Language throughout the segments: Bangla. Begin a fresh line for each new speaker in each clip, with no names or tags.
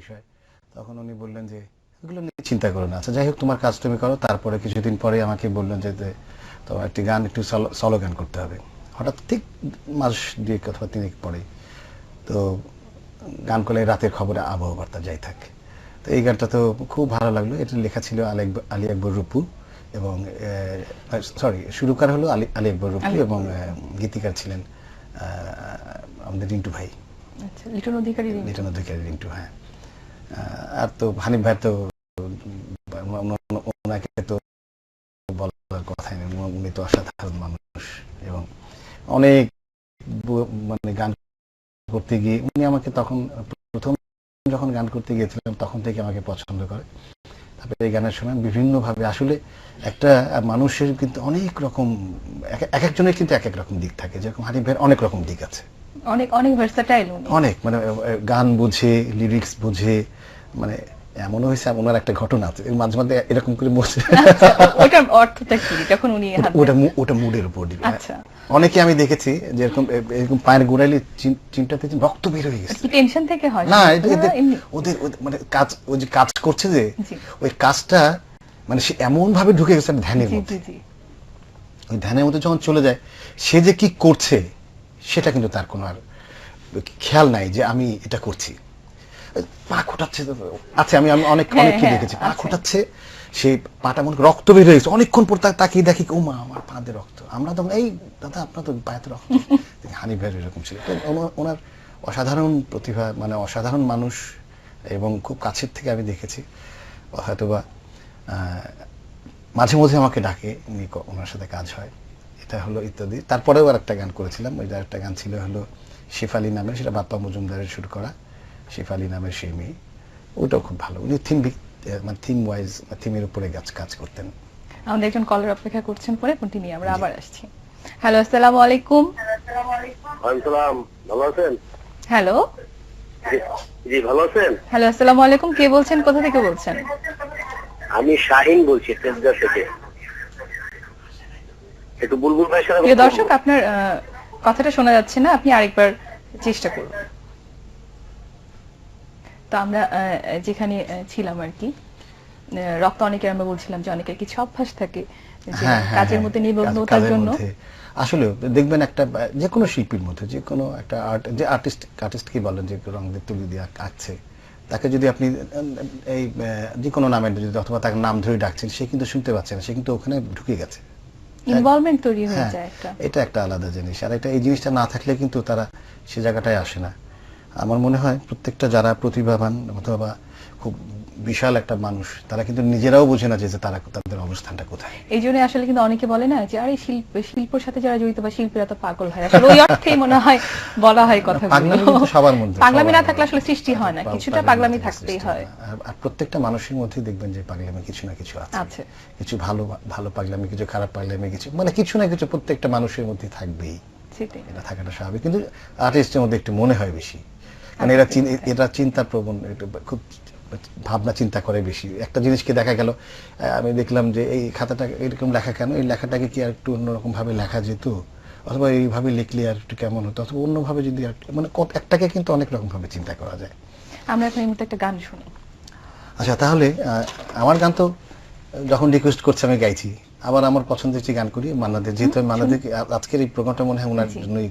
বিষয়। তখন উনি বললেন যে এগুলো নিয়ে চিন্তা করো না, আচ্ছা যাই হোক তোমার কাজ তুমি করো। তারপরে কিছুদিন পরে আমাকে বললেন যে তোমার একটি গান, একটু সলো গান করতে হবে। হঠাৎ ঠিক মাস 2 অথবা 3 পরে তো গান করলে রাতের খবরে আবহাওয়া বার্তা যাই থাকে। তো এই গানটা তো খুব ভালো লাগলো। এটা লেখা ছিল আলী আকবর রূপু এবং সরি সুরকার হলো আলী আকবর রূপু এবং গীতিকার ছিলেন আমাদের রিন্টু ভাই, লিটন অধিকারী রিন্টু। হ্যাঁ, আর তো হানিফ ভাই তো ওনাকে তো বলার কথাই নেই, উনি তো অসাধারণ মানুষ এবং অনেক মানে গান করতে গিয়ে উনি আমাকে তখন প্রথম যখন গান করতে গিয়েছিলাম তখন থেকে আমাকে পছন্দ করে। তারপরে এই গানের সময় বিভিন্নভাবে আসলে একটা মানুষের কিন্তু অনেক রকম, এক একজনের কিন্তু এক এক রকম দিক থাকে। যেরকম হানিফ ভাইয়ের অনেক রকম দিক আছে,
অনেক অনেক ভার্সেটাইল, অনেক
মানে গান বুঝে, লিরিক্স বুঝে। মানে এমনও হয়েছে ওনার একটা ঘটনা আছে, মাঝে মাঝে এরকম করে বসে
ওটার অর্থটা কি যখন উনি
ওটা মুডের উপর ডিপেন্ড। আচ্ছা, অনেকে আমি দেখেছি যে এরকম পায়ের গোড়ালি চিন্তাতে রক্ত বের হয়ে গেছে।
টেনশন থেকে হয়
না, ওদের মানে কাজ, ওই যে কাজ করছে যে ওই কাজটা মানে সে এমন ভাবে ঢুকে গেছে ধ্যানের মধ্যে। ওই ধ্যানের মধ্যে যখন চলে যায় সে যে কি করছে সেটা কিন্তু তার কোনো আর খেয়াল নাই যে আমি এটা করছি। পা খোটাচ্ছে, আচ্ছা আমি অনেককে দেখেছি পা খোটাচ্ছে, সেই পাটা মনে রক্ত বের হয়ে গেছে। অনেকক্ষণ পর তাকিয়ে দেখি ও মা আমার পাতে রক্ত। আমরা তখন এই দাদা আপনার তো পায়েতে রক্ত। হানিফ ভাইয়ের এরকম ছিল। ওনার অসাধারণ প্রতিভা, মানে অসাধারণ মানুষ এবং খুব কাছের থেকে আমি দেখেছি। হয়তোবা মাঝে মধ্যে আমাকে ডাকে, ওনার সাথে কাজ হয়। এটা হলো ইত্যাদি। তারপরেও আর একটা গান করেছিলাম, ওই একটা গান ছিল হলো শেফালি নামে, সেটা বাপ্পা মজুমদারের শুরু করা, শেফালি নামের সেই মেয়ে। ওটাও খুব ভালো। উনি থিম ওয়াইজ থিমের উপরে কাজ করতেন।
আমাদের একজন কলার অপেক্ষা করছেন, পরে কন্টিনিউ আমরা আবার আসছি। হ্যালো, আসসালামু আলাইকুম।
আসসালাম, ভালো আছেন?
হ্যালো,
জি ভালো আছেন?
হ্যালো, আসসালামু আলাইকুম। কে বলছেন, কোথা থেকে বলছেন?
আমি শাহিন বলছি তেজগাঁ থেকে। একটু বুলবুল ভাইয়ের সাথে।
প্রিয় দর্শক, আপনার কথাটা শোনা যাচ্ছে না, আপনি আরেকবার চেষ্টা করুন। তো আমরা যেখানে ছিলাম আর কি, রক্ত অনেকের, আমরা বলছিলাম যে অনেকের কিছু অভ্যাস থাকে কাজের মধ্যে নিমগ্নতার জন্য।
আসলে দেখবেন একটা যে কোনো শিল্পীর মধ্যে, যে কোনো একটা আর্টিস্ট কি বলেন, যে রং দিয়ে তুলি দিয়ে আঁকছে, তাকে যদি আপনি এই যে কোনো নামের যদি অথবা তাকে নাম ধরে ডাকছেন, সে কিন্তু শুনতে পাচ্ছে না, সে কিন্তু ওখানে ঢুকে গেছে,
ইনভলভমেন্ট তৈরি হয়ে যায় একটা।
এটা একটা আলাদা জিনিস। আর এটা এই জিনিসটা না থাকলে কিন্তু তারা সে জায়গাটায় আসে না। আমার মনে হয় প্রত্যেকটা যারা প্রতিভাবান অথবা খুব বিশাল একটা মানুষ, তারা কিন্তু নিজেরাও বোঝে না যে তারা তাদের অবস্থানটা কোথায়।
এই জন্য আসলে কিন্তু অনেকে বলে না যে আরে শিল্পের সাথে যারা জড়িত বা শিল্পীরা তো পাগল হয়, আসলে ওই অর্থেই মনে হয় বলা হয় কথাগুলো।
পাগলামি কিন্তু সবার মধ্যে,
পাগলামি না থাকলে আসলে সৃষ্টি হয় না, কিছুটা পাগলামি থাকতেই হয়।
আর প্রত্যেকটা মানুষের মধ্যেই দেখবেন যে পাগলামি কিছু না কিছু আছে, কিছু ভালো পাগলামি, কিছু খারাপ পাগলামি, কিছু মানে কিছু না কিছু প্রত্যেকটা মানুষের মধ্যে থাকবেই। এটা থাকাটা স্বাভাবিক, কিন্তু আর্টিস্টের মধ্যে একটু মনে হয় বেশি, মানে এরা চিন্তা প্রবণ, খুব ভাবনা চিন্তা করে বেশি। একটা জিনিসকে দেখা গেল, আমি দেখলাম যে এই খাতাটা এরকম লেখা কেন, এই লেখাটাকে কি আর একটু অন্যরকম ভাবে লেখা যেত, অথবা এইভাবে লিখলে আর একটু কেমন হতো, অথবা অন্যভাবে যদি মানে একটাকে কিন্তু অনেক রকম ভাবে চিন্তা করা যায়।
আমরা এখন এই মুহূর্তে একটা গান শুনি।
আচ্ছা, তাহলে আমার গান তো যখন রিকোয়েস্ট করছে আমি গাইছি, আবার আমার পছন্দের যে গান করি মান্নাদের, যেহেতু মান্নাদের আজকের এই প্রোগ্রামটা মনে হয় ওনার জন্যই,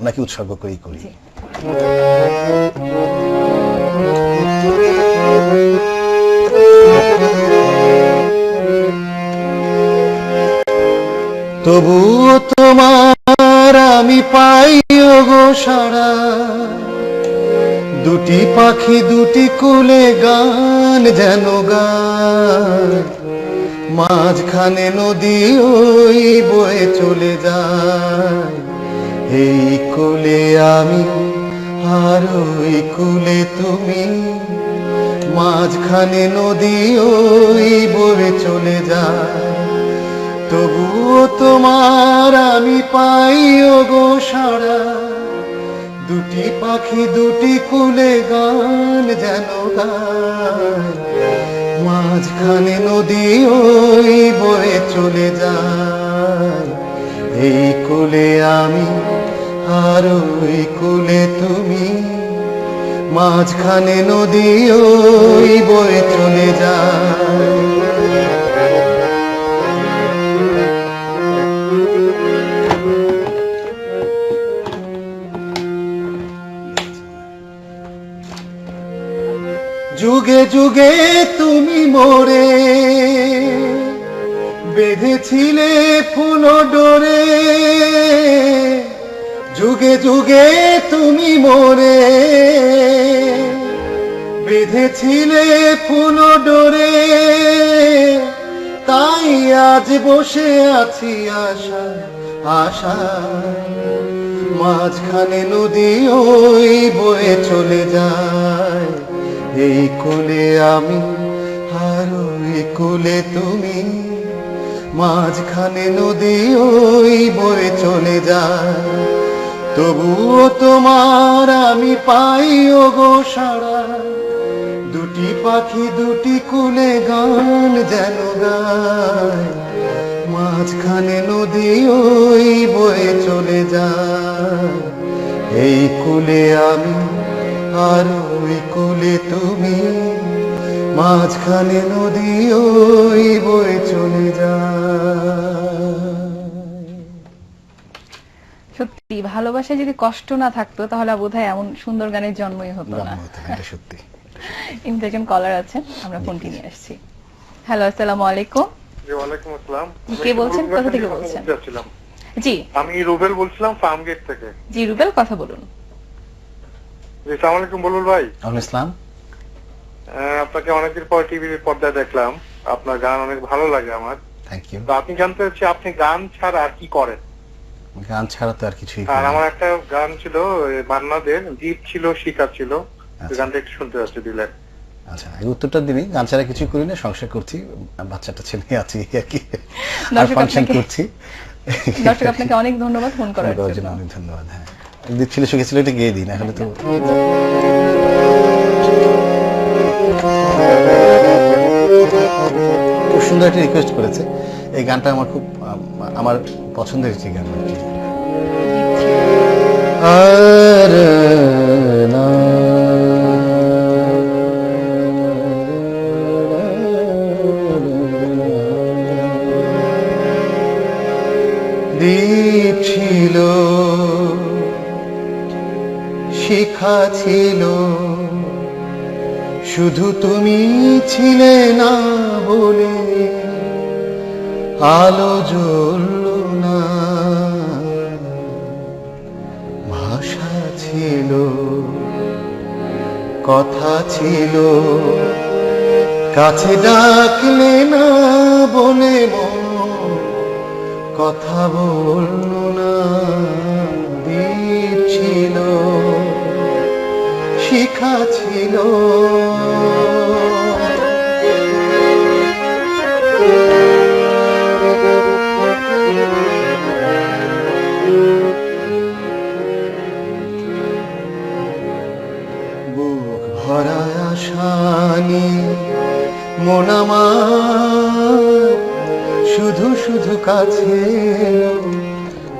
ওনাকে উৎসর্গ করেই করি। তবুও তোমার আমি পাই গো সারা, দুটি পাখি দুটি কুলে গান যেন গান, মাঝখানে নদী ওই বয়ে চলে যায়, এই কুলে আমি আর ওই কুলে তুমি, মাঝখানে নদী ওই বয়ে চলে যায়, তবুও তোমার আমি পাই গো সারা, দুটি পাখি দুটি কুলে গান যেন গায়, মাঝখানে নদী ওই বয়ে চলে যায়, এই কুলে আমি আর ওই কুলে তুমি, মাঝখানে নদী ওই বয়ে চলে যায়। যুগে যুগে তুমি মোরে বেঁধেছিলে ফুল ডোরে, যুগে যুগে তুমি মোরে বেঁধেছিলে ফুল ডোরে, তাই আজ বসে আছি আশা আশা। মাঝখানে নদী ওই বয়ে চলে যায়, এই কোলে আমি আর ওই কোলে তুমি, মাঝখানে নদী ওই বয়ে চলে যায়। তবুও তোমার আমি পাই ওগো সারা, দুটি পাখি দুটি কুলে গান যেন গায়। মাঝখানে নদী ওই বয়ে চলে যায়, এই কুলে আমি আর ওই কুলে তুমি, মাঝখানে নদী ওই বয়ে চলে যায়।
সত্যি ভালোবাসায় যদি কষ্ট না থাকতো তাহলে বোধহয় এমন সুন্দর গানের জন্মই হতো না।
এটা সত্যি।
ইমতি একজন কলার আছেন, আমরা ফোনটি নিয়ে আসছি। হ্যালো, আসসালামু আলাইকুম।
জি, ওয়ালাইকুম আসসালাম।
কে বলছেন, কোথা থেকে বলছেন? জি,
আমি রুবেল বলছিলাম ফার্ম গেট থেকে।
জি রুবেল, কথা বলুন।
জি, আসসালামু আলাইকুম বুলবুল ভাই।
ওয়ালাইকুম আসসালাম।
আপনাকে অনেকদিন পর টিভির পর্দায় দেখলাম, আপনার গান অনেক ভালো লাগে আমার।
Thank you.
তো আপনি জানতে চাচ্ছি আপনি গান ছাড়া আর কি করেন?
গান ছাড়া তো আর কিছুই
আর আমার একটা গান ছিল বান্নাদের, দ্বীপ ছিল শিকার ছিল,
আচ্ছা।
গানটা একটু শুনতে যাচ্ছি দিলেন।
আচ্ছা, এই উত্তরটা দিনই। গান ছাড়া কিছুই করি না, সংসার করছি, বাচ্চাটা ছেলে আছে আর কি, আর
দর্শক
ফাংশন
আপনাকে-
করছি।
দর্শক আপনাকে অনেক ধন্যবাদ ফোন করার জন্য।
অনেক ধন্যবাদ। হ্যাঁ, দ্বীপ ছিল শিখেছিল, এটা গেয়ে দিই না হলে তো। খুব সুন্দর একটা রিকোয়েস্ট করেছে। এই গানটা আমার খুব আমার পছন্দের একটি গান আর কি। আর না দ্বীপ ছিল শিখা ছিল, শুধু তুমি ছিলে না বলে আলো জ্বলল না। ভাষা ছিল, কথা ছিল, কাছে ডাকলে না বলে মন কথা বলল না। দ্বীপ ছিল, শিখা ছিল, বুক ভরা আশা নিয়ে মন আমার শুধু শুধু কাছে এলো,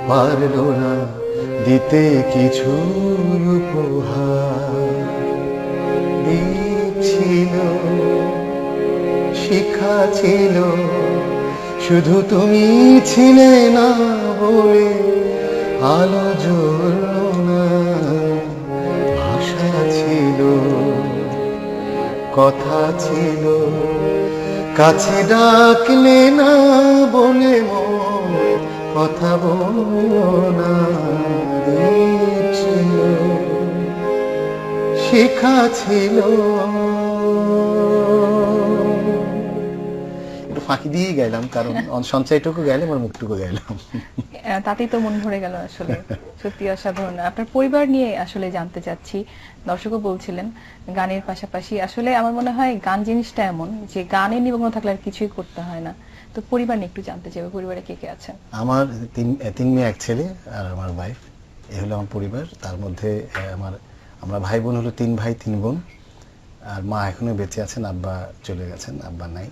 পারলো না দিতে কিছু উপহার। দ্বীপ ছিল, শিখা ছিল, শুধু তুমি ছিলে না বলে আলো জ্বলল না। ভাষা ছিল, কথা ছিল, কাছে ডাকলে না বলে মন কথা বলো না। দ্বীপ ছিল, শিখা ছিল। একটু ফাঁকি দিয়ে গাইলাম, কারণ সঞ্চয়টুকু গাইলাম আর মুখটুকু গাইলাম।
তাতেই তো মন ভরে গেল আসলে। সত্যি অসাধারণ। আপনার পরিবার নিয়ে আসলে জানতে চাচ্ছি। দর্শকও বলছিলেন গানের পাশাপাশি আসলে আমার মনে হয় গান জিনিসটা এমন যে গানে নিমগ্ন থাকলে আর কিছুই করতে হয় না। তো পরিবার নিয়ে একটু জানতে চাইবো, পরিবারে কে কে আছেন?
আমার তিন মেয়ে এক ছেলে আর আমার ওয়াইফ, এই হলো আমার পরিবার। তার মধ্যে আমরা ভাই বোন হলো 3 ভাই 3 বোন। আর মা এখনো বেঁচে আছেন, আব্বা চলে গেছেন, আব্বা নাই।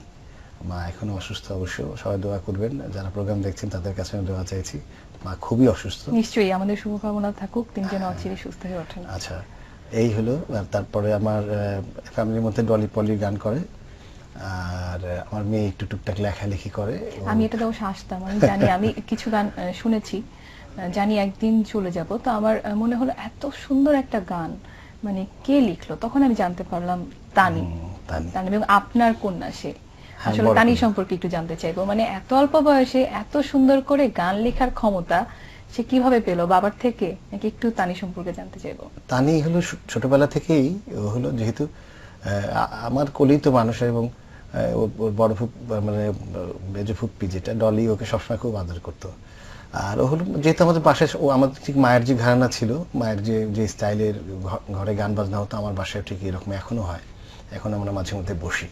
মা এখনো অসুস্থ, অবশ্য সবাই দোয়া করবেন, যারা প্রোগ্রাম দেখছেন তাদের কাছে আমি দোয়া চাইছি। মা খুবই অসুস্থ।
নিশ্চয়ই, আমাদের শুভকামনা থাকুক তিনি যেন অচিরে সুস্থ হয়ে ওঠেন।
আচ্ছা, এই হলো। আর তারপরে আমার ফ্যামিলির মধ্যে ডলি পলি গান করে, আর আমার মেয়ে একটু টুকটাক লেখালেখি করে।
আমি এটা তো হাসতাম, আমি জানি, আমি কিছু গান শুনেছি, জানি একদিন চলে যাব। তো আমার মনে হলো এত সুন্দর একটা গান, মানে কে লিখলো, তখন আমি জানতে পারলাম তানি। তানি এবং আপনার কন্যা সে। আসলে
বড়
তানি
কন্যা।
সম্পর্কে একটু জানতে চাইবো, মানে এত অল্প বয়সে এত সুন্দর করে গান লেখার ক্ষমতা সে কিভাবে পেলো, বাবার থেকে নাকি? একটু তানি সম্পর্কে জানতে চাইবো।
তানি হলো ছোটবেলা থেকেই ও হলো, যেহেতু আমার কোলেই তো মানুষ, এবং ওর বড় ফুপ মানে মেজো ফুপ্পি যেটা ডলি, ওকে সবসময় খুব আদর করতো। আর ও হলো, যেহেতু আমাদের বাসায় ও আমাদের ঠিক মায়ের যে ঘরানা ছিল, মায়ের যে স্টাইলের ঘরে গান বাজনা হতো, আমার বাসায় ঠিক এরকম এখনো হয়। এখন আমরা মাঝে মধ্যে বসি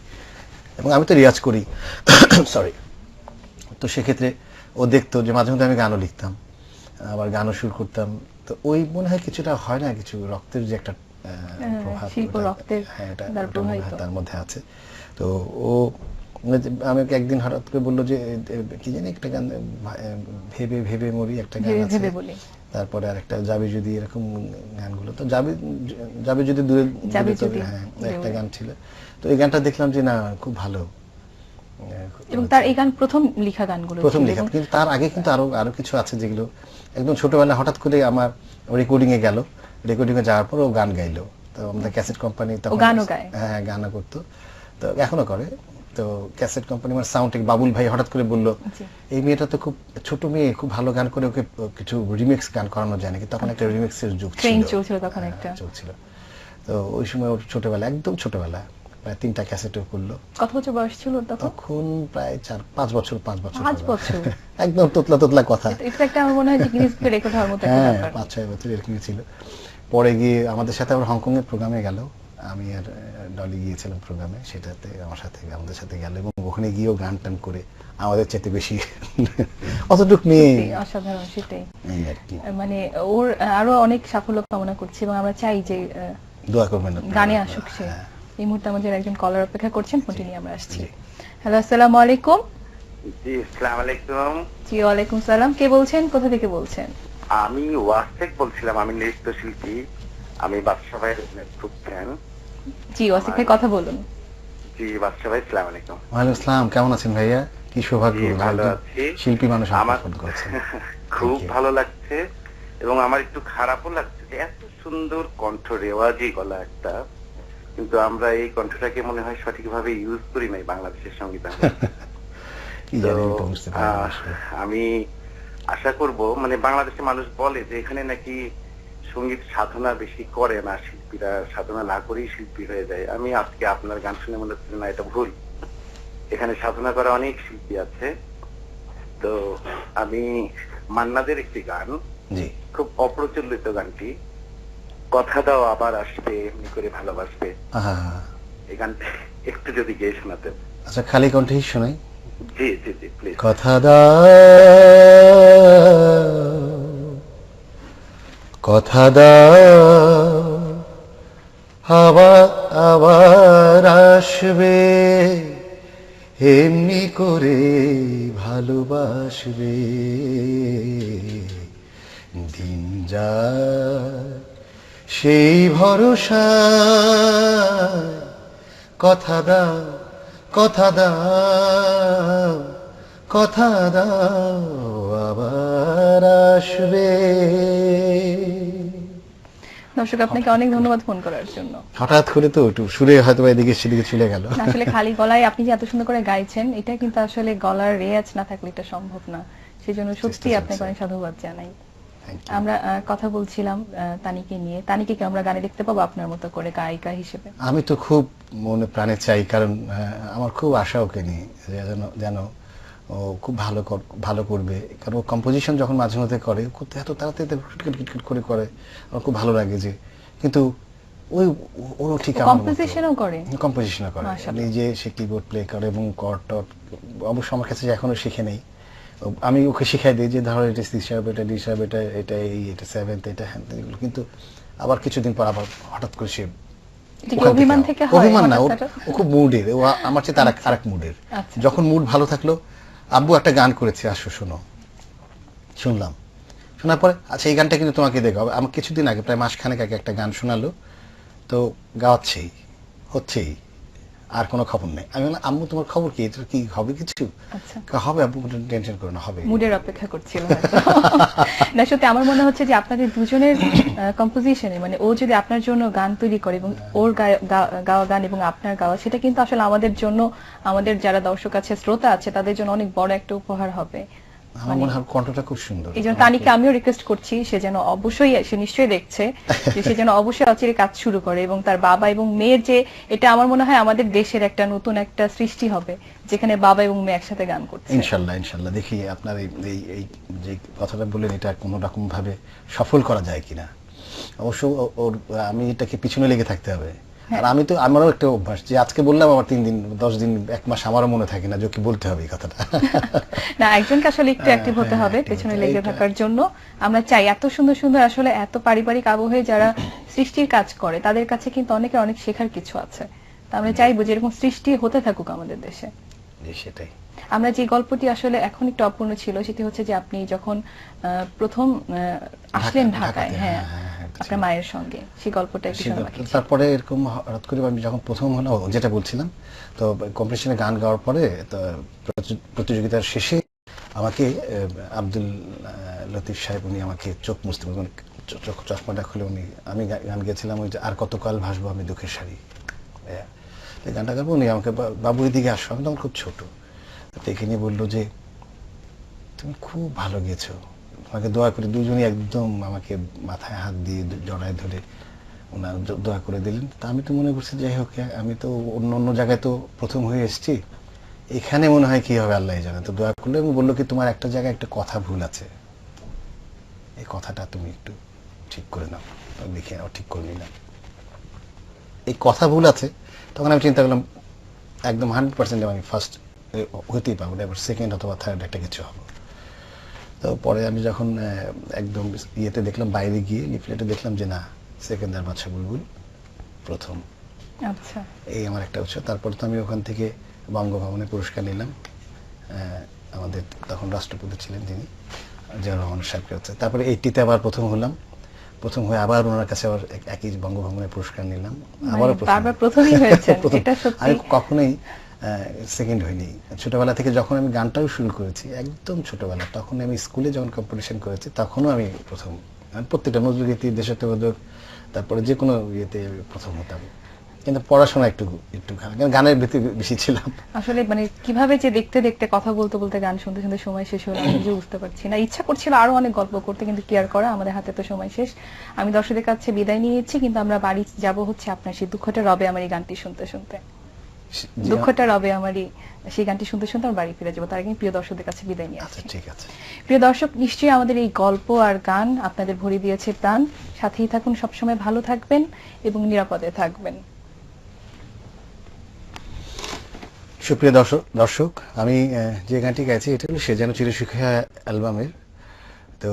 এবং আমি তো রিয়াজ করি, সরি। তো সেক্ষেত্রে ও দেখতো যে মাঝে মধ্যে আমি গানও লিখতাম, আবার গানও সুর করতাম। তো ওই মনে হয় কিছুটা হয় না, কিছু রক্তের যে একটা প্রভাব,
শিল্প রক্তের দ্বারা প্রভাবিত।
তার মধ্যে আছে। তো ও আমাকে একদিন হঠাৎ করে বললো যে কি জানি একটা গান, ভেবে ভেবে মরি একটা গান
ভেবে
আছে,
ভেবে বলি।
তারপরে আরেকটা যাবে যদি, এরকম গানগুলো। তো যাবে যাবে যদি দূরে
যাবে
দূরে তবে,
যদি,
হ্যাঁ একটা গান ছিল। তো এই গানটা দেখলাম যে না, খুব ভালো।
এবং তার এই গান প্রথম লেখা গানগুলো
প্রথম
ছিল।
লেখা,
এবং
কিন্তু তার আগে কিন্তু আরো কিছু আছে যেগুলো একদম ছোটবেলা হঠাৎ করে আমার রেকর্ডিং এ গেল, রেকর্ডিং এ যাওয়ার পর ও গান গাইলো। তো আমাদের ক্যাসেট কোম্পানি তখন
গানও গায়।
হ্যাঁ গানও করতো, তো এখনো করে। তো ক্যাসেট কোম্পানি আমার সাউন্ড বাবুল ভাই হঠাৎ করে বললো,
জি।
এই মেয়েটা তো খুব ছোট মেয়ে, খুব ভালো গান করে, ওকে কিছু রিমিক্স গান করানো যায় নাকি। তখন একটা রিমিক্সের যুগ
ট্রেন
ছিল,
চলছিল তখন একটা।
চলছিল। তো ওই সময় ওর ছোটবেলা, একদম ছোটবেলা, প্রায় 3টা ক্যাসেটও করলো।
কত বছর বয়স ছিল ওর তখন?
তখন প্রায় 4-5 বছর, 5 বছর
5
হবে।
বছর।
একদম তোতলা তোতলা কথা।
এটা একটা আমার মনে হয় যে গিনেস বুকে রেকর্ড হওয়ার মতো একটা
হ্যাঁ,
ব্যাপার।
5-6 বছর এরকমই ছিল। পরে গিয়ে আমাদের সাথে আবার হংকং এর প্রোগ্রামে গেল, আমি আর ডলি গিয়েছিলাম প্রোগ্রামে, সেটাতে আমার সাথে আমাদের সাথে গেল, এবং ওখানে গিয়েও গান টান করে আমাদের চাইতে বেশি অতটুক মেয়ে।
সত্যি অসাধারণ, সেটাই।
এই আর কি।
মানে ওর আরো অনেক সাফল্য কামনা করছি, এবং আমরা চাই যে
দোয়া করবেন আপনারা।
গানে আসুক সে।
হ্যাঁ।
এই মুহূর্তে আমাদের একজন কলার অপেক্ষা করছেন, ফোনটি নিয়ে আমরা আসছি। হ্যালো, আসসালামু আলাইকুম।
জি আসসালামু আলাইকুম।
জি, ওয়ালাইকুম সালাম। কে বলছেন, কোথা থেকে বলছেন?
আমি ওয়াসেক বলছিলাম, আমি নৃত্যশিল্পী, আমি বাদশা ভাইয়ের খুব ফ্যান।
জি, ওয়াসিক ভাই কথা বলুন।
জি বাদশা ভাই আসসালামু আলাইকুম।
ওয়ালাইকুম আসসালাম, কেমন আছেন ভাইয়া? কি সৌভাগ্য,
জি, ভালো
একজন
আছি।
শিল্পী মানুষ
আমার
আমাকে ফোন করেছেন।
খুব
Thank you.
ভালো লাগছে, এবং আমার একটু খারাপও লাগছে যে এত সুন্দর কণ্ঠ, রেওয়াজি গলা একটা, কিন্তু আমরা এই কণ্ঠটাকে মনে হয় সঠিকভাবে ইউজ করি নাই বাংলাদেশের সংবিধানে।
কি
তো
জানি, আমি তো বুঝতে পারি না আসলে।
আমি আশা করব, মানে বাংলাদেশের মানুষ বলে যে এখানে নাকি সঙ্গীত সাধনা বেশি করে না, শিল্পীরা সাধনা না করেই শিল্পী হয়ে যায়। আমি আজকে আপনার গান শুনে মনে হচ্ছে না, এটা ভুল। এখানে সাধনা করা অনেক শিল্পী আছে। তো আমি মান্নাদের একটি গান,
জি,
খুব অপ্রচলিত গানটি, কথা দাও আবার আসবে এমনি করে ভালোবাসবে,
আহা,
এই গানটা একটু যদি গেয়ে শোনাতেন।
আচ্ছা খালি কণ্ঠেই শোনাই।
জি জি জি প্লিজ।
কথা দাও, কথা দাও, আবার আবার আসবে, এমনি করে ভালোবাসবে, দিন যায় সেই ভরসা, কথা দাও, কথা দাও, কথা দাও, আবার আসবে।
দর্শক, আপনাকে অনেক ধন্যবাদ ফোন করার জন্য।
হঠাৎ করে তো একটু সুরে হয়তো এদিকে সেদিকে চলে গেল।
আসলে খালি গলায় আপনি যে এত সুন্দর করে গাইছেন, এটা কিন্তু আসলে গলার রেয়াজ না থাকলে এটা সম্ভব না। সেজন্য সত্যি
চেষ্টা
আপনাকে
চলছে।
অনেক সাধুবাদ জানাই।
Thank you.
আমরা কথা বলছিলাম তানিকে নিয়ে। তানিকে কি আমরা গানে দেখতে পাবো আপনার মতো করে গায়িকা হিসেবে?
আমি তো খুব মনে প্রাণে চাই, কারণ আমার খুব আশা ওকে নিয়ে, যেন ও খুব ভালো করবে। কারণ ও কম্পোজিশন যখন মাঝে মধ্যে করে, এত তাড়াতাড়ি কিটকিট করে করে, আমার খুব ভালো লাগে যে, কিন্তু ওই ও ঠিক আমার মতো।
কম্পোজিশনও করে?
কম্পোজিশনও করে,
মাশাআল্লাহ।
নিজে সে কিবোর্ড প্লে করে এবং কর্ড টর্ড অবশ্য আমার কাছে এখনো শিখে নেই। আমি ওকে শিখাই দিই যে ধরো এটা সি শার্প, এটা ডি শার্প, এটা এই, এটা সেভেন্থ, এটা হ্যাঁ, এগুলো। কিন্তু আবার কিছুদিন পর আবার হঠাৎ করে সে
এটা কি
ওখান
অভিমান থেকে হয়?
অভিমান না,
হঠাৎ হঠাৎ?
ও খুব মুডের, ও আমার চেয়ে তার আরেক মুডের।
আচ্ছা।
যখন মুড ভালো থাকলো, আব্বু একটা গান করেছে, আসো শোনো, শুনলাম, শোনার পরে আচ্ছা এই গানটা কিন্তু তোমাকে দেখো, আমার কিছুদিন আগে প্রায় মাসখানেক আগে একটা গান শোনালো, তো গাওয়াচ্ছেই, হচ্ছেই, আর কোনো খবর নেই। আমি বললাম আম্মু তোমার খবর কি, এটা কি হবে কিছু? হবে আব্বু, টেনশন করো না, হবে।
মুডের অপেক্ষা করছিল হয়তো। না সত্যি আমার মনে হচ্ছে যে আপনাদের দুজনের কম্পোজিশনে, মানে ও যদি আপনার জন্য গান তৈরি করে এবং ওর গাওয়া গান এবং আপনার গাওয়া, সেটা কিন্তু আসলে আমাদের জন্য, আমাদের যারা দর্শক আছে, শ্রোতা আছে, তাদের জন্য অনেক বড় একটা উপহার হবে।
আমার মনে হয় কণ্ঠটা খুব সুন্দর।
এই জন্য তানিকে আমিও রিকোয়েস্ট করছি, সে যেন অবশ্যই, সে নিশ্চয়ই দেখছে, যে সে যেন অবশ্যই অচিরে কাজ শুরু করে, এবং তার বাবা এবং মেয়ের যে, এটা আমার মনে হয় আমাদের দেশের একটা নতুন একটা সৃষ্টি হবে, যেখানে বাবা এবং মেয়ে একসাথে গান করছে।
ইনশাল্লাহ, ইনশাল্লাহ। দেখি আপনার এই যে কথাটা বললেন, এটা কোনো রকম ভাবে সফল করা যায় কিনা। অবশ্য ওর, আমি এটাকে পিছনে লেগে থাকতে হবে। আর আমি তো, আমারও একটা অভ্যাস যে আজকে বললাম আবার 3 দিন 10 দিন 1 মাস আমারও মনে থাকে না যে কি বলতে হবে এই কথাটা।
না, একজনকে আসলে একটু অ্যাক্টিভ হতে হবে পেছনে লেগে থাকার জন্য। আমরা চাই এত সুন্দর সুন্দর আসলে এত পারিবারিক আবহে যারা সৃষ্টির কাজ করে, তাদের কাছে কিন্তু অনেক শেখার কিছু আছে। তা আমরা চাইবো যে এরকম সৃষ্টি হতে থাকুক আমাদের দেশে।
সেটাই।
আমরা যে গল্পটি আসলে এখন একটু অপূর্ণ ছিল, সেটি হচ্ছে যে আপনি যখন প্রথম আসলেন ঢাকায়, হ্যাঁ, আপনার মায়ের সঙ্গে, সেই গল্পটা একটু শোনা বাকি ছিল।
তারপরে এরকম হঠাৎ করে আমি যখন প্রথম হলো, যেটা বলছিলাম, তো কম্পিটিশনে গান গাওয়ার পরে তো প্রতিযোগিতার শেষে আমাকে আব্দুল লতিফ সাহেব, উনি আমাকে চোখ মুছতে বললেন, চশমাটা খুলে উনি, আমি গান গেয়েছিলাম ওই যে আর কতকাল ভাসবো আমি দুঃখের শাড়ি, এই গানটা গাবো, উনি আমাকে বাবু এদিকে আসো, আমি তখন খুব ছোট, দেখে নিয়ে বললো যে তুমি খুব ভালো গেছো, তোমাকে দোয়া করে, দুজনই একদম আমাকে মাথায় হাত দিয়ে জড়ায় ধরে ওনার দোয়া করে দিলেন। তা আমি তো মনে করছি যাই হোক, আমি তো অন্য জায়গায় তো প্রথম হয়ে এসেছি, এখানে মনে হয় কি হবে আল্লাহ জানে। তো দোয়া করলে এবং বললো কি তোমার একটা জায়গায় একটা কথা ভুল আছে, এই কথাটা তুমি একটু ঠিক করে নাও। দেখে ঠিক করে নিলাম, এই কথা ভুল আছে। তখন আমি চিন্তা করলাম একদম 100% আমি ফার্স্ট হতেই পারবো না, এবার সেকেন্ড অথবা থার্ড একটা কিছু হবো। তো পরে আমি যখন একদম ইয়েতে দেখলাম, বাইরে গিয়ে লিফলেটে দেখলাম যে না, সেকেন্দার বাদশা বুলবুল প্রথম।
আচ্ছা, এই
আমার একটা উৎসাহ। তারপর তো আমি ওখান থেকে বঙ্গভবনে পুরস্কার নিলাম, আমাদের তখন রাষ্ট্রপতি ছিলেন যিনি, জিয়াউর রহমান সাহেবকে হচ্ছে। তারপরে 80-তে আবার প্রথম হলাম, প্রথম হয়ে আবার ওনার কাছে আবার একই বঙ্গভবনে পুরস্কার নিলাম, আবারও
প্রথমই হয়েছে। এটা সত্যি,
আমি কখনোই সেকেন্ড হয়নি। ছোটবেলা থেকে যখন আমি গানটাও শুরু করেছি, একদম ছোটবেলা, তখন আমি স্কুলে যখন কম্পিটিশন করেছি, তখনও আমি প্রথম, প্রত্যেকটা নজরুলগীতি, দেশাত্মবোধক, তারপরে যে কোনো ইয়েতে প্রথম হতাম। কিন্তু পড়াশোনা একটু খারাপ, গানের ভিতরে বেশি ছিলাম।
আসলে মানে কিভাবে যে দেখতে দেখতে, কথা বলতে বলতে, গান শুনতে শুনতে সময় শেষ হলো, আমি নিজে বুঝতে পারছি না। ইচ্ছা করছিল আরো অনেক গল্প করতে, কিন্তু কি আর করা, আমাদের হাতে তো সময় শেষ। আমি দর্শকদের কাছে বিদায় নিয়েছি, কিন্তু আমরা বাড়ি যাব হচ্ছে আপনার সেই দুঃখটা রবে আমার এই গানটি শুনতে শুনতে, দুঃখটা রবে আমারই, সেই গানটি শুনতে শুনতে আমরা বাড়ি ফিরে যাবো। তার আগে প্রিয় দর্শকদের কাছে বিদায় নিয়ে আসছি।
ঠিক আছে।
প্রিয় দর্শক, নিশ্চয়ই আমাদের এই গল্প আর গান আপনাদের ভরে দিয়েছে প্রাণ। সাথেই থাকুন, সবসময় ভালো থাকবেন এবং নিরাপদে থাকবেন।
সুপ্রিয় দর্শক, আমি যে গানটি গাইছি এটা হলো সে যেন চিরসুখী অ্যালবামের। তো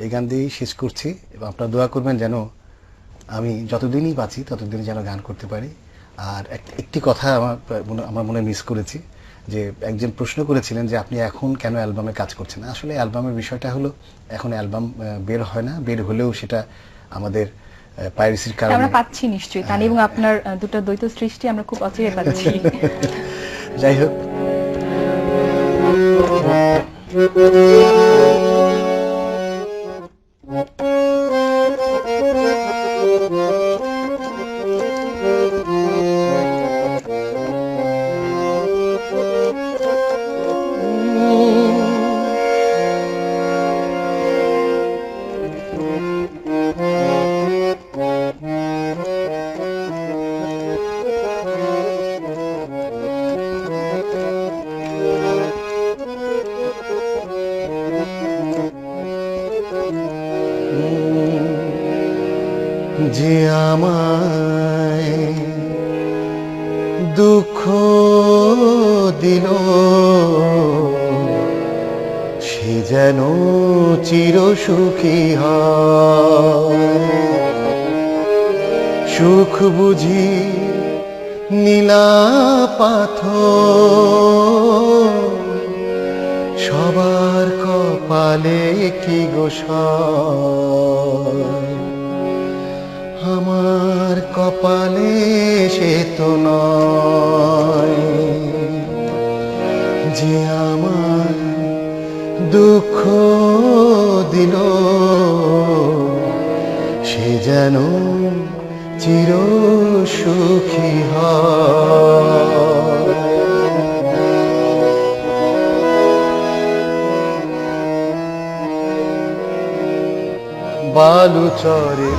এই গান দিয়েই শেষ করছি, এবং আপনারা দোয়া করবেন যেন আমি যতদিনই বাঁচি ততদিন যেন গান করতে পারি। আর একটি কথা আমার মনে মিস করেছি, যে একজন প্রশ্ন করেছিলেন যে আপনি এখন কেন অ্যালবামে কাজ করছেন। আসলে অ্যালবামের বিষয়টা হলো, এখন অ্যালবাম বের হয় না, বের হলেও সেটা আমাদের পাইরেসির কারণে
আমরা পাচ্ছি নিশ্চয়ই, তানি এবং আপনার দুটো দ্বৈত সৃষ্টি আমরা খুব অচিরে পাচ্ছি।
যাই হোক, যে আমায় দুঃখ দিল সে যেন চির সুখী হয়। সুখ বুঝি নীলা পাথর, সবার কপালে কি গোসায়, আমার কপালে সে তো নয় যে আমার দুঃখ দিল, সে যেন চির সুখী হয়। বালুচরে